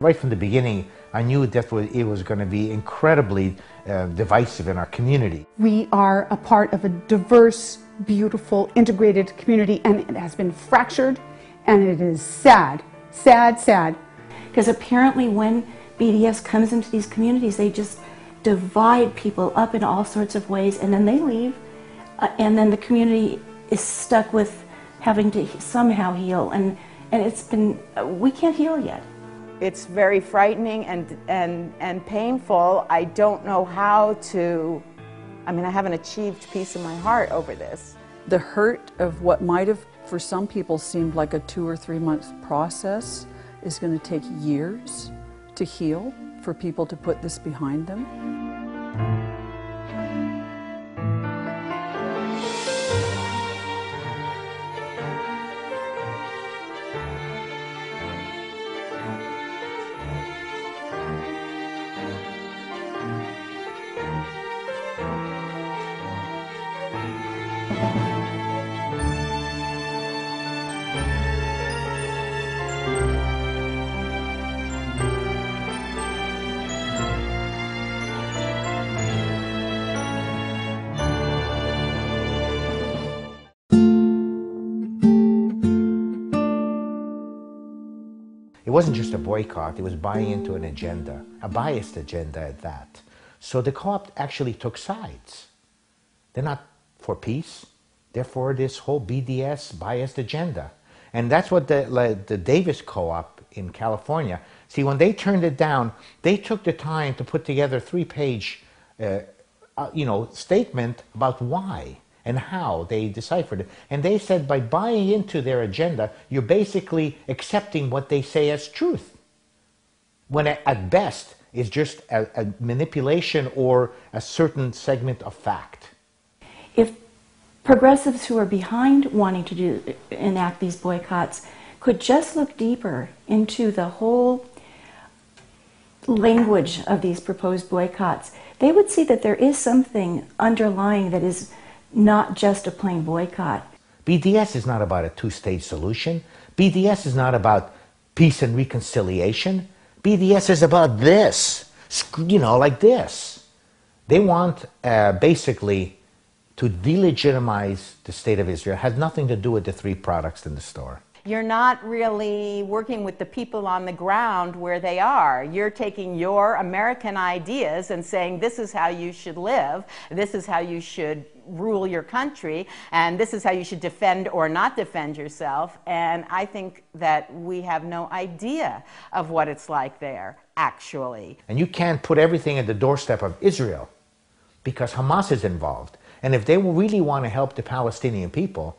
Right from the beginning, I knew that it was going to be incredibly divisive in our community. We are a part of a diverse, beautiful, integrated community, and it has been fractured, and it is sad, sad, sad. Because apparently when BDS comes into these communities, they just divide people up in all sorts of ways, and then they leave, and then the community is stuck with having to somehow heal, and it's been, we can't heal yet. It's very frightening and painful. I don't know how to, I haven't achieved peace in my heart over this. The hurt of what might have for some people seemed like a 2 or 3 month process is going to take years to heal for people to put this behind them. It wasn't just a boycott, it was buying into an agenda, a biased agenda at that. So the co-op actually took sides. They're not for peace, they're for this whole BDS biased agenda. And that's what the Davis co-op in California, see, when they turned it down, they took the time to put together a 3-page statement about why and how they deciphered it. And they said by buying into their agenda, you're basically accepting what they say as truth, when at best is just a manipulation or a certain segment of fact. If progressives who are behind wanting to enact these boycotts could just look deeper into the whole language of these proposed boycotts, they would see that there is something underlying that is not just a plain boycott. BDS is not about a 2-stage solution. BDS is not about peace and reconciliation. BDS is about this, like this. They want basically to delegitimize the state of Israel. It has nothing to do with the 3 products in the store. You're not really working with the people on the ground where they are. You're taking your American ideas and saying this is how you should live, this is how you should rule your country, and this is how you should defend or not defend yourself. And I think that we have no idea of what it's like there, actually. And you can't put everything at the doorstep of Israel because Hamas is involved. And if they really want to help the Palestinian people,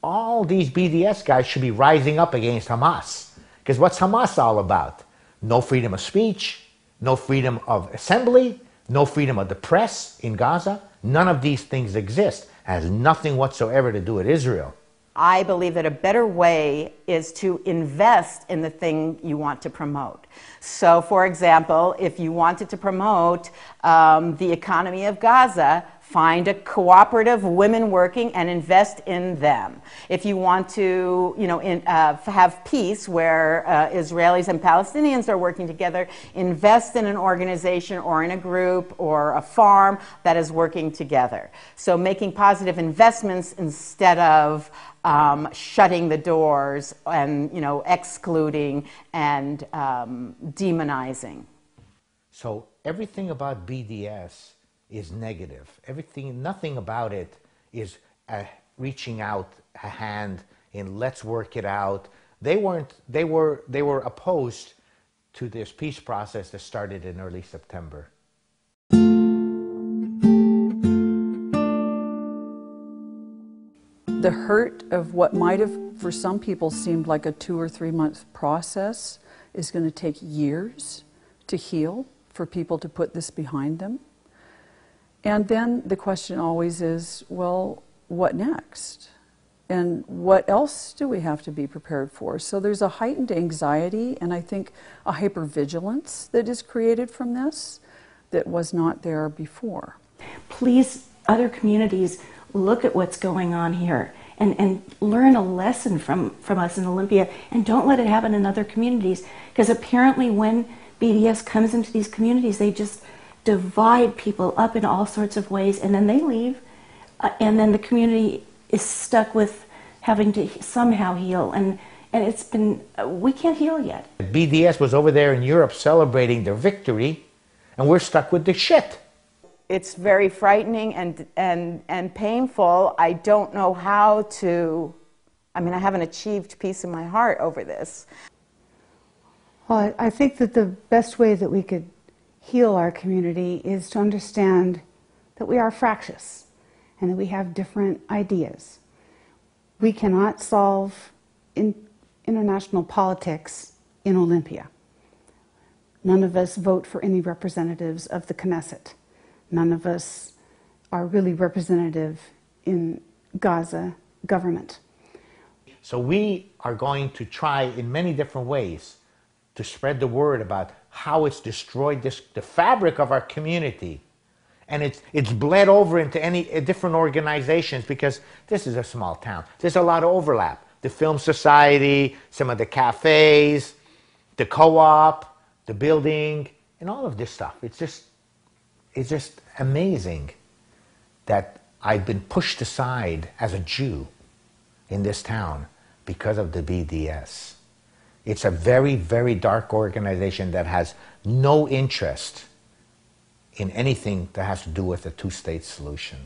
all these BDS guys should be rising up against Hamas. Because what's Hamas all about? No freedom of speech, no freedom of assembly, no freedom of the press in Gaza. None of these things exist. It has nothing whatsoever to do with Israel. I believe that a better way is to invest in the thing you want to promote. So, for example, if you wanted to promote the economy of Gaza, find a cooperative women working and invest in them. If you want to, have peace where Israelis and Palestinians are working together, invest in an organization or in a group or a farm that is working together. So making positive investments instead of shutting the doors and, excluding and demonizing. So everything about BDS is negative. Nothing about it is reaching out a hand in let's work it out. They were opposed to this peace process that started in early September. The hurt of what might have for some people seemed like a 2 or 3 month process is going to take years to heal for people to put this behind them. And then the question always is, well, what next? And what else do we have to be prepared for? So there's a heightened anxiety and I think a hypervigilance that is created from this that was not there before. Please, other communities, look at what's going on here and learn a lesson from us in Olympia, and don't let it happen in other communities. Because apparently when BDS comes into these communities, they just divide people up in all sorts of ways, and then they leave, and then the community is stuck with having to somehow heal, and it's been, we can't heal yet. BDS was over there in Europe celebrating their victory, and we're stuck with the shit. It's very frightening and painful. I don't know how to, I mean, I haven't achieved peace in my heart over this. Well, I think that the best way that we could heal our community is to understand that we are fractious and that we have different ideas. We cannot solve international politics in Olympia. None of us vote for any representatives of the Knesset. None of us are really representative in Gaza government. So we are going to try in many different ways to spread the word about how it's destroyed the fabric of our community. And it's bled over into different organizations, because this is a small town. There's a lot of overlap. The Film Society, some of the cafes, the co-op, the building, and all of this stuff. It's just amazing that I've been pushed aside as a Jew in this town because of the BDS. It's a very, very dark organization that has no interest in anything that has to do with a two-state solution.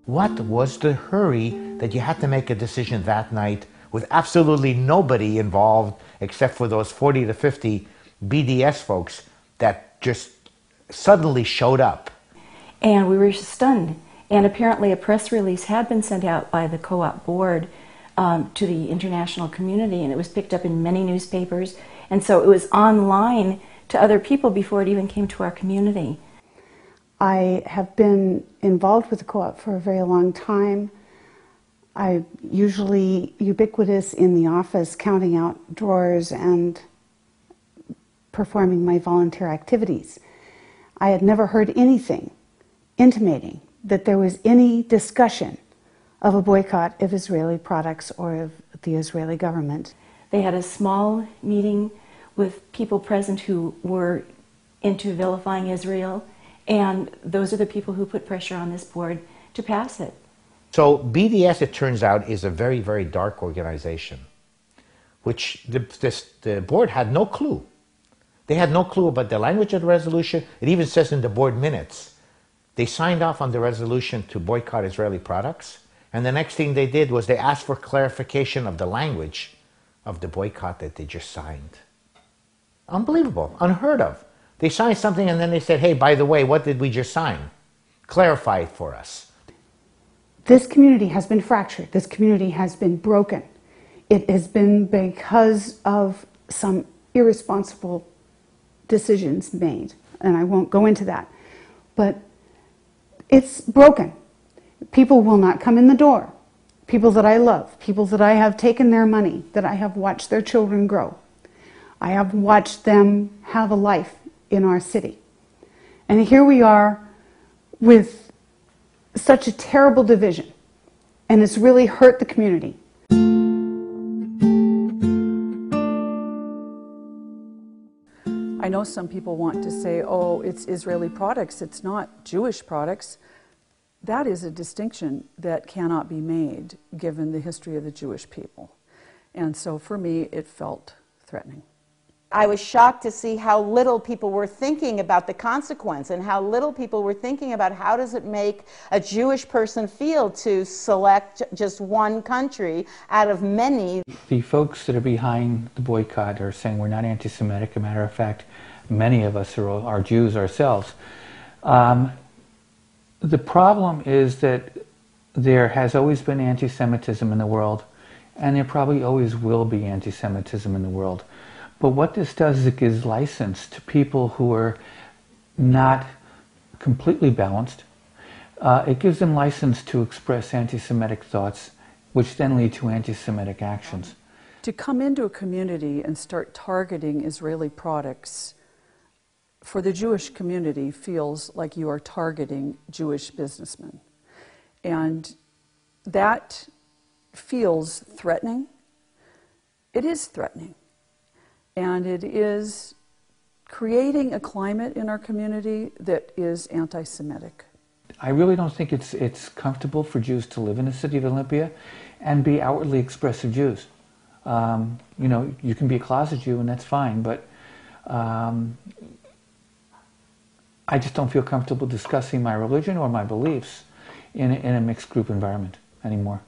What was the hurry that you had to make a decision that night with absolutely nobody involved except for those 40 to 50 BDS folks that just suddenly showed up? And we were stunned. And apparently a press release had been sent out by the co-op board to the international community, and it was picked up in many newspapers. And so it was online to other people before it even came to our community. I have been involved with the co-op for a very long time. I'm usually ubiquitous in the office, counting out drawers and performing my volunteer activities. I had never heard anything intimating that there was any discussion of a boycott of Israeli products or of the Israeli government. They had a small meeting with people present who were into vilifying Israel, and those are the people who put pressure on this board to pass it. So BDS, it turns out, is a very, very dark organization, which the board had no clue. They had no clue about the language of the resolution. It even says in the board minutes, they signed off on the resolution to boycott Israeli products, and the next thing they did was they asked for clarification of the language of the boycott that they just signed. Unbelievable, unheard of. They signed something and then they said, hey, by the way, what did we just sign? Clarify it for us. This community has been fractured. This community has been broken. It has been because of some irresponsible decisions made, and I won't go into that. But it's broken. People will not come in the door. People that I love, people that I have taken their money, that I have watched their children grow. I have watched them have a life in our city. And here we are with such a terrible division, and it's really hurt the community. I know some people want to say, oh, it's Israeli products, it's not Jewish products. That is a distinction that cannot be made given the history of the Jewish people. And so for me, it felt threatening. I was shocked to see how little people were thinking about the consequence and how little people were thinking about how does it make a Jewish person feel to select just one country out of many. The folks that are behind the boycott are saying we're not anti-Semitic. As a matter of fact, many of us are Jews ourselves. The problem is that there has always been anti-Semitism in the world, and there probably always will be anti-Semitism in the world. But what this does is it gives license to people who are not completely balanced. It gives them license to express anti-Semitic thoughts, which then lead to anti-Semitic actions. To come into a community and start targeting Israeli products for the Jewish community feels like you are targeting Jewish businessmen. And that feels threatening. It is threatening. And it is creating a climate in our community that is anti-Semitic. I really don't think it's comfortable for Jews to live in the city of Olympia and be outwardly expressive Jews. You know, you can be a closet Jew and that's fine, but I just don't feel comfortable discussing my religion or my beliefs in a mixed group environment anymore.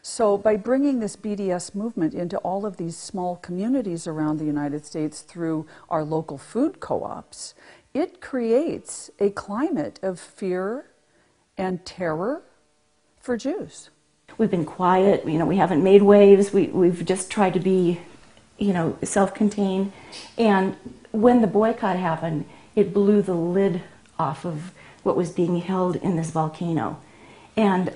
So by bringing this BDS movement into all of these small communities around the United States through our local food co-ops, it creates a climate of fear and terror for Jews. We've been quiet, you know, we haven't made waves, we've just tried to be, you know, self-contained. And when the boycott happened, it blew the lid off of what was being held in this volcano. And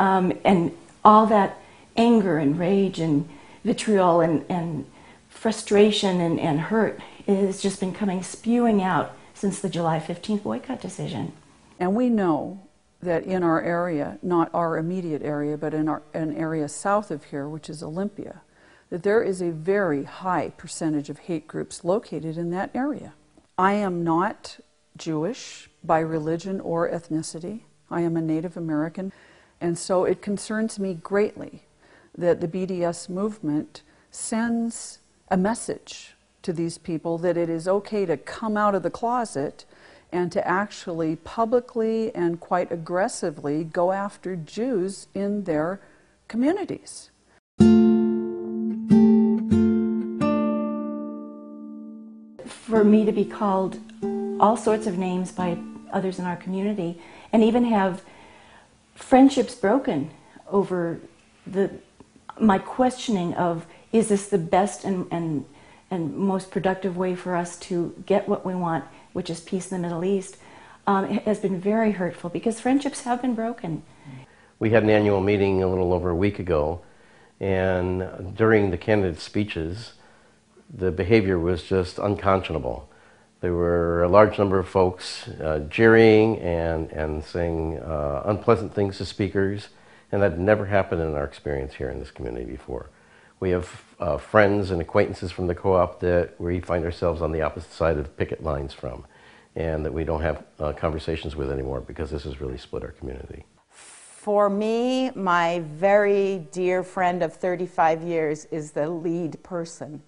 all that anger and rage and vitriol and frustration and hurt has just been spewing out since the July 15th boycott decision. And we know that in our area, not our immediate area, but in an area south of here, which is Olympia, that there is a very high percentage of hate groups located in that area. I am not Jewish by religion or ethnicity. I am a Native American. And so it concerns me greatly that the BDS movement sends a message to these people that it is okay to come out of the closet and to actually publicly and quite aggressively go after Jews in their communities. For me to be called all sorts of names by others in our community and even have friendships broken over my questioning of, is this the best and most productive way for us to get what we want, which is peace in the Middle East, has been very hurtful because friendships have been broken. We had an annual meeting a little over a week ago, and during the candidate speeches, the behavior was just unconscionable. There were a large number of folks jeering and saying unpleasant things to speakers, and that never happened in our experience here in this community before. We have friends and acquaintances from the co-op that we find ourselves on the opposite side of picket lines from, and that we don't have conversations with anymore because this has really split our community. For me, my very dear friend of 35 years is the lead person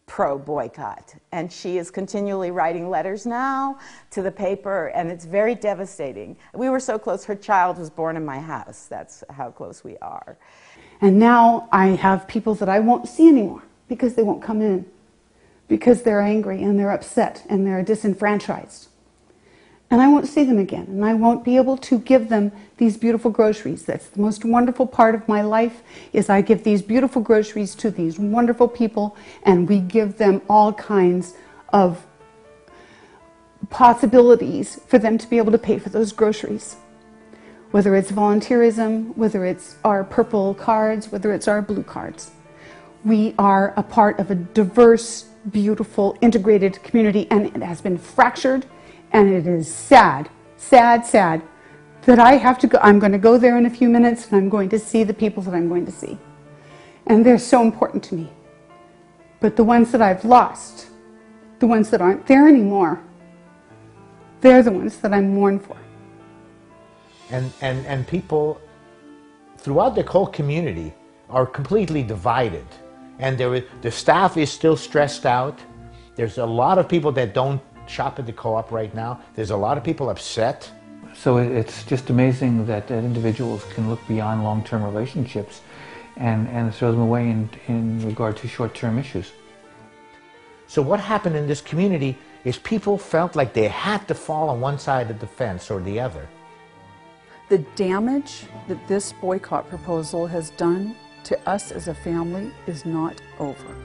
pro-boycott, and she is continually writing letters now to the paper, and it's very devastating. We were so close, her child was born in my house. That's how close we are. And now I have people that I won't see anymore because they won't come in, because they're angry and they're upset and they're disenfranchised. And I won't see them again, and I won't be able to give them these beautiful groceries. That's the most wonderful part of my life, is I give these beautiful groceries to these wonderful people, and we give them all kinds of possibilities for them to be able to pay for those groceries. Whether it's volunteerism, whether it's our purple cards, whether it's our blue cards. We are a part of a diverse, beautiful, integrated community, and it has been fractured. And it is sad, sad, sad that I have to go. I'm going to go there in a few minutes, and I'm going to see the people that I'm going to see. And they're so important to me. But the ones that I've lost, the ones that aren't there anymore, they're the ones that I mourn for. And people throughout the whole community are completely divided. And the staff is still stressed out. There's a lot of people that don't shop at the co-op right now. There's a lot of people upset. So it's just amazing that individuals can look beyond long-term relationships and throw them away in regard to short-term issues. So what happened in this community is people felt like they had to fall on one side of the fence or the other. The damage that this boycott proposal has done to us as a family is not over.